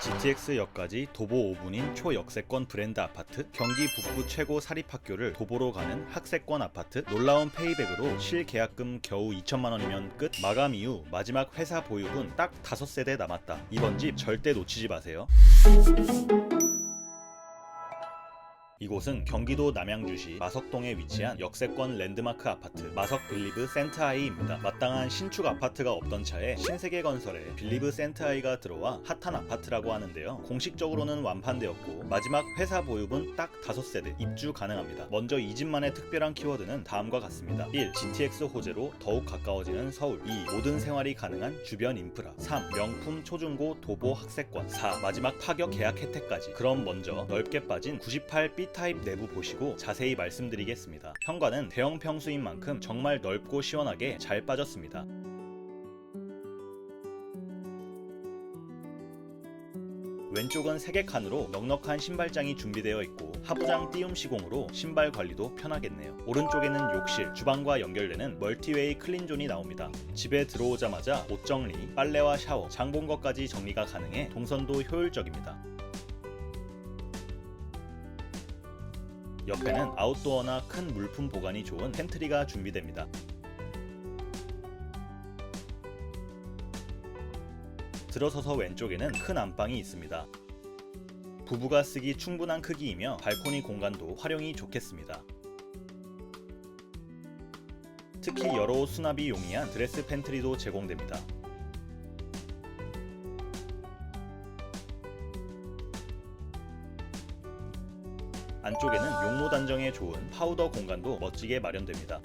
GTX역까지 도보 5분인 초역세권 브랜드 아파트, 경기 북부 최고 사립학교를 도보로 가는 학세권 아파트, 놀라운 페이백으로 실계약금 겨우 2천만원이면 끝, 마감 이후 마지막 회사 보유분 딱 5세대 남았다. 이번 집 절대 놓치지 마세요. 이곳은 경기도 남양주시 마석동에 위치한 역세권 랜드마크 아파트 마석 빌리브 센트하이입니다. 마땅한 신축 아파트가 없던 차에 신세계건설에 빌리브 센트하이가 들어와 핫한 아파트라고 하는데요. 공식적으로는 완판되었고 마지막 회사 보유분 딱 5세대 입주 가능합니다. 먼저 이 집만의 특별한 키워드는 다음과 같습니다. 1. GTX 호재로 더욱 가까워지는 서울. 2. 모든 생활이 가능한 주변 인프라. 3. 명품 초중고 도보 학세권. 4. 마지막 파격 계약 혜택까지. 그럼 먼저 넓게 빠진 98B 타입 내부 보시고 자세히 말씀드리겠습니다. 현관은 대형 평수인 만큼 정말 넓고 시원하게 잘 빠졌습니다. 왼쪽은 3개 칸으로 넉넉한 신발장이 준비되어 있고 하부장 띄움 시공으로 신발 관리도 편하겠네요. 오른쪽에는 욕실, 주방과 연결되는 멀티웨이 클린존이 나옵니다. 집에 들어오자마자 옷 정리, 빨래와 샤워, 장 본 것까지 정리가 가능해 동선도 효율적입니다. 옆에는 아웃도어나 큰 물품 보관이 좋은 팬트리가 준비됩니다. 들어서서 왼쪽에는 큰 안방이 있습니다. 부부가 쓰기 충분한 크기이며 발코니 공간도 활용이 좋겠습니다. 특히 여러 옷 수납이 용이한 드레스 팬트리도 제공됩니다. 안쪽에는 용모 단정에 좋은 파우더 공간도 멋지게 마련됩니다.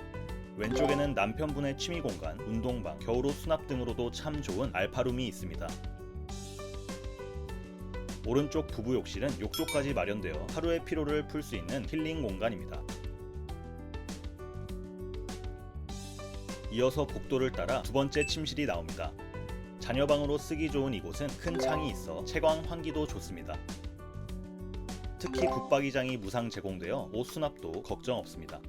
왼쪽에는 남편분의 취미 공간, 운동방, 겨울옷 수납 등으로도 참 좋은 알파룸이 있습니다. 오른쪽 부부 욕실은 욕조까지 마련되어 하루의 피로를 풀 수 있는 힐링 공간입니다. 이어서 복도를 따라 두 번째 침실이 나옵니다. 자녀방으로 쓰기 좋은 이곳은 큰 창이 있어 채광 환기도 좋습니다. 특히 붙박이장이 무상 제공되어 옷 수납도 걱정 없습니다.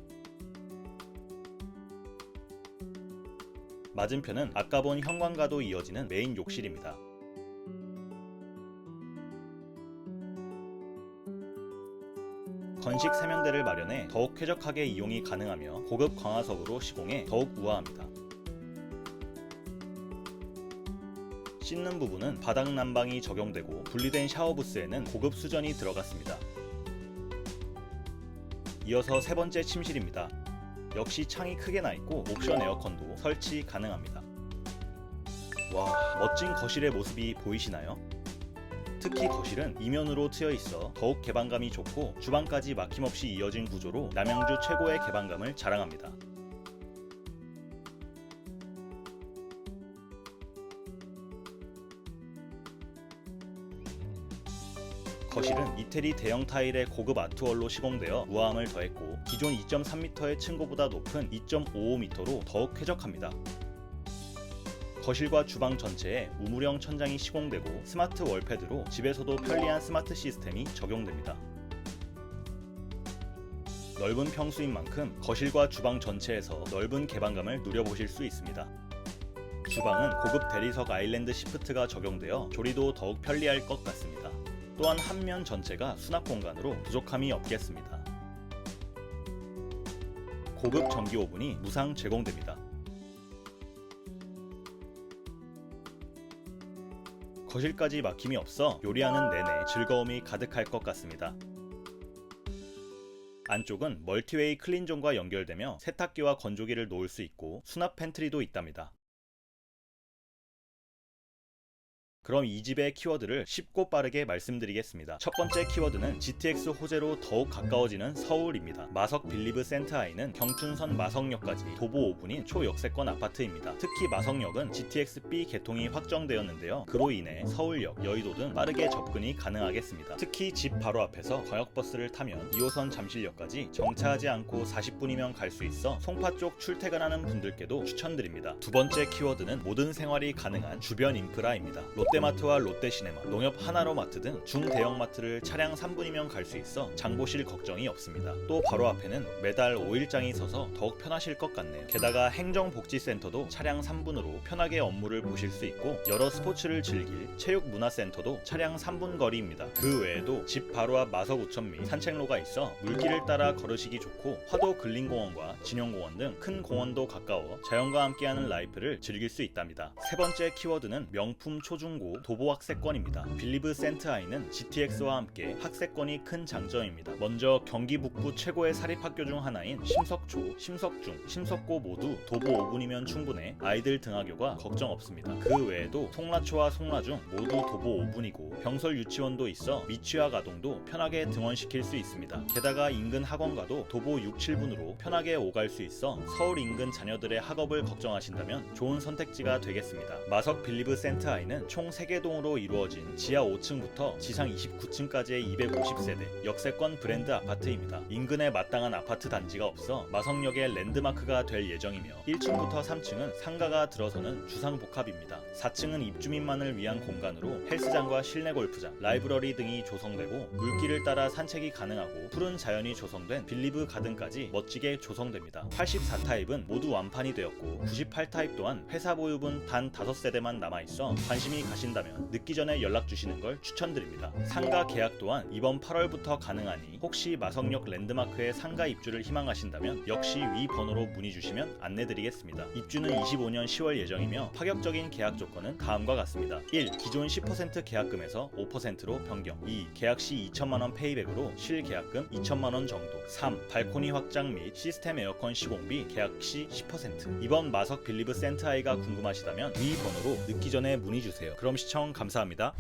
맞은편은 아까 본 현관과도 이어지는 메인 욕실입니다. 건식 세면대를 마련해 더욱 쾌적하게 이용이 가능하며 고급 광화석으로 시공해 더욱 우아합니다. 씻는 부분은 바닥 난방이 적용되고 분리된 샤워부스에는 고급 수전이 들어갔습니다. 이어서 세 번째 침실입니다. 역시 창이 크게 나있고 옵션 에어컨도 설치 가능합니다. 와, 멋진 거실의 모습이 보이시나요? 특히 거실은 이면으로 트여 있어 더욱 개방감이 좋고 주방까지 막힘없이 이어진 구조로 남양주 최고의 개방감을 자랑합니다. 거실은 이태리 대형 타일의 고급 아트월로 시공되어 우아함을 더했고 기존 2.3m의 층고보다 높은 2.55m로 더욱 쾌적합니다. 거실과 주방 전체에 우물형 천장이 시공되고 스마트 월패드로 집에서도 편리한 스마트 시스템이 적용됩니다. 넓은 평수인 만큼 거실과 주방 전체에서 넓은 개방감을 누려보실 수 있습니다. 주방은 고급 대리석 아일랜드 시프트가 적용되어 조리도 더욱 편리할 것 같습니다. 또한 한면 전체가 수납 공간으로 부족함이 없겠습니다. 고급 전기 오븐이 무상 제공됩니다. 거실까지 막힘이 없어 요리하는 내내 즐거움이 가득할 것 같습니다. 안쪽은 멀티웨이 클린존과 연결되며 세탁기와 건조기를 놓을 수 있고 수납 팬트리도 있답니다. 그럼 이 집의 키워드를 쉽고 빠르게 말씀드리겠습니다. 첫 번째 키워드는 GTX 호재로 더욱 가까워지는 서울입니다. 마석 빌리브 센트하이는 경춘선 마석역까지 도보 5분인 초역세권 아파트입니다. 특히 마석역은 GTX-B 개통이 확정되었는데요. 그로 인해 서울역, 여의도 등 빠르게 접근이 가능하겠습니다. 특히 집 바로 앞에서 광역버스를 타면 2호선 잠실역까지 정차하지 않고 40분이면 갈 수 있어 송파 쪽 출퇴근하는 분들께도 추천드립니다. 두 번째 키워드는 모든 생활이 가능한 주변 인프라입니다. 롯데마트와 롯데시네마, 농협 하나로마트 등 중대형마트를 차량 3분이면 갈 수 있어 장보실 걱정이 없습니다. 또 바로 앞에는 매달 5일장이 서서 더욱 편하실 것 같네요. 게다가 행정복지센터도 차량 3분으로 편하게 업무를 보실 수 있고 여러 스포츠를 즐길 체육문화센터도 차량 3분 거리입니다. 그 외에도 집 바로 앞 마석 우천 및 산책로가 있어 물길을 따라 걸으시기 좋고 화도 근린공원과 진영공원 등 큰 공원도 가까워 자연과 함께하는 라이프를 즐길 수 있답니다. 세 번째 키워드는 명품 초중고 도보 학세권입니다. 빌리브 센트아이는 GTX와 함께 학세권이 큰 장점입니다. 먼저 경기 북부 최고의 사립학교 중 하나인 심석초, 심석중, 심석고 모두 도보 5분이면 충분해 아이들 등하교가 걱정 없습니다. 그 외에도 송라초와 송라중 모두 도보 5분이고 병설 유치원도 있어 미취학 아동도 편하게 등원시킬 수 있습니다. 게다가 인근 학원가도 도보 6, 7분으로 편하게 오갈 수 있어 서울 인근 자녀들의 학업을 걱정하신다면 좋은 선택지가 되겠습니다. 마석 빌리브 센트아이는 총 3개 동으로 이루어진 지하 5층부터 지상 29층까지의 250세대 역세권 브랜드 아파트입니다. 인근에 마땅한 아파트 단지가 없어 마석역의 랜드마크가 될 예정이며 1층부터 3층은 상가가 들어서는 주상복합입니다. 4층은 입주민만을 위한 공간으로 헬스장과 실내 골프장, 라이브러리 등이 조성되고 물길을 따라 산책이 가능하고 푸른 자연이 조성된 빌리브 가든까지 멋지게 조성됩니다. 84타입은 모두 완판이 되었고 98타입 또한 회사 보유분 단 5세대만 남아있어 관심이 가신다면 늦기 전에 연락 주시는 걸 추천드립니다. 상가 계약 또한 이번 8월부터 가능하니 혹시 마석역 랜드마크에 상가 입주를 희망하신다면 역시 위 번호로 문의 주시면 안내드리겠습니다. 입주는 25년 10월 예정이며 파격적인 계약 조건은 다음과 같습니다. 1. 기존 10% 계약금에서 5%로 변경. 2. 계약 시 2천만원 페이백으로 실계약금 2천만원 정도. 3. 발코니 확장 및 시스템 에어컨 시공비 계약 시 10%. 이번 마석 빌리브 센트아이가 궁금하시다면 위 번호로 늦기 전에 문의 주세요. 그럼 시청 감사합니다.